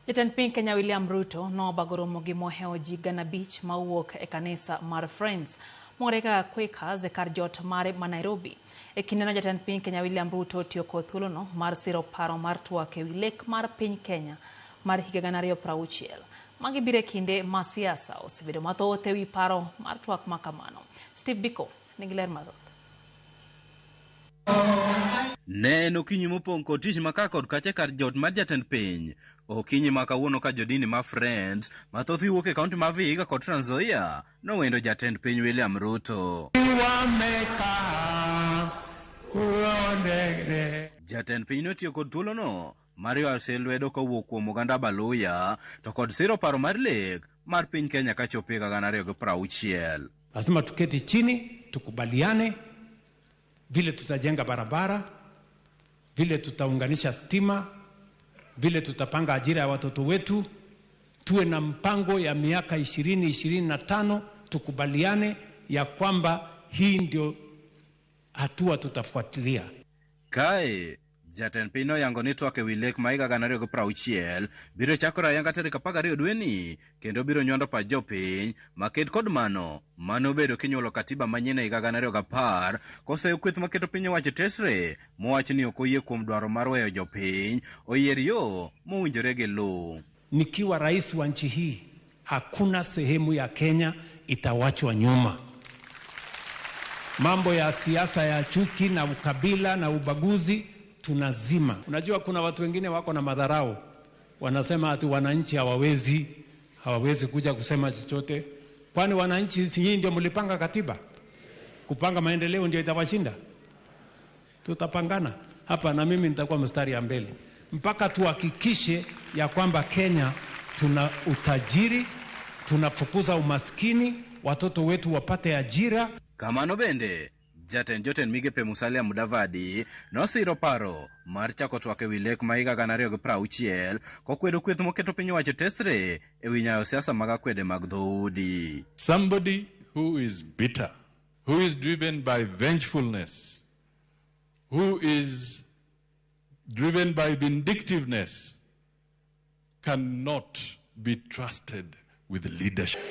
Jatend piny Kenya William Ruto nobagoromo gi moheo ji gana bich mawuok e kanisa mar Friends morega Quakers e kar jot mare ma Nairobi. E kindeno jatend piny Kenya William Ruto tiyo kod thuolono mar siro paro mar twak ewi lek mar piny Kenya mar higa 2060. Magi biro e kinde ma siasa osebedo mathoth ewi paro mar twak makamano. Steve Biko nigi ler mathoth. Ne en okinyi mopong' kod tich maka kod kache kar jot mar jatend piny. Okinyi ma kawuono ka jodini ma Friends mathoth wuok e kaunti ma Vihiga kod Trans Nzoia nowendo jatend piny William Ruto. Jatend piny notiyo kod thuolono mar ywayo lwedo kawuok kuom oganda Baluya to kod siro paro mar lek mar piny Kenya kachopo higa 2060. Lazima tuketi chini tukubaliane vile tutajenga barabara, vile tutaunganisha stima, vile tutapanga ajira ya watoto wetu, tuwe na mpango ya miaka 20-25, tukubaliane ya kwamba hii ndio hatua tutafuatilia. Kae jatend piny noyango ni twak ewi lek ma higa 2060 biro chakore ayanga tarik 12 dweni kendo biro nywando pach jopiny maked kod mano bedo kinyuolo katiba manyien e higa 2010 koseyo kweth maketo piny owacho tesre mowach ni ok oyie kuom dwaro mar weyo jopiny oyier yo mowinjore gi luw. Nikiwa rais wa nchi hii, hakuna sehemu ya Kenya itawachwa nyuma. Mambo ya siasa ya chuki na ukabila na ubaguzi tunazima. Unajua kuna watu wengine wako na madharau, wanasema ati wananchi hawawezi kuja kusema chochote. Kwani wananchi si nyinyi ndio mlipanga katiba? Kupanga maendeleo ndio itawashinda? Tutapangana hapa na mimi nitakuwa mstari ya mbele mpaka tuhakikishe ya kwamba Kenya tuna utajiri, tunafukuza umaskini, watoto wetu wapate ajira. Kamano bende jatend migepe Musalia Mudavadi nosiro paro mar chako twak ewi lek ma higa 2060 kokwedo kweth moketo piny owacho tesre ewi nyayo siasa mag akwede mag dhoudi. Somebody who is bitter, who is driven by vengefulness, who is driven by vindictiveness cannot be trusted with leadership.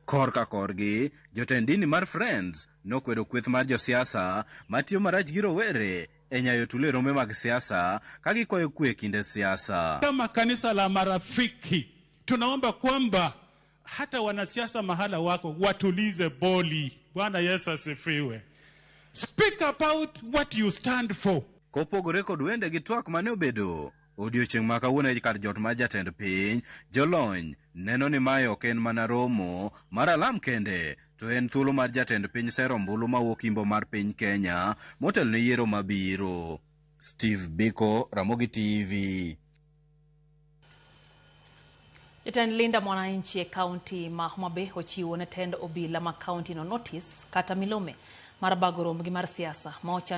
Korka korgi, jotend dini mar Friends nokwedo kweth mar josiasa matiyo marach gi rowere e nyayo tulo rombe mag siasa kagikwayo kwe kinde siasa. Kama kanisa la Marafiki tunaomba kwamba hata wanasiasa mahala wako watulize boli. Bwana Yesu asifiwe. Speak about what you stand for. Kopogore kod wende gi twak mane obedo odiochieng' ma kawuono e kar jot mar jatend piny, jolony neno ni mae ok en mana romo mar alam kende, to en thuolo mar jatend piny sero ombulu mawuok Imbo mar piny Kenya motel ne yiero mabiro. Steve Biko, Ramogi TV. Jatend Linda Mwananchi e kaunti ma Homa Bay ochiwo ne tend obila ma kaunti no notice kata milome mar bagoromo gi mar siasa ma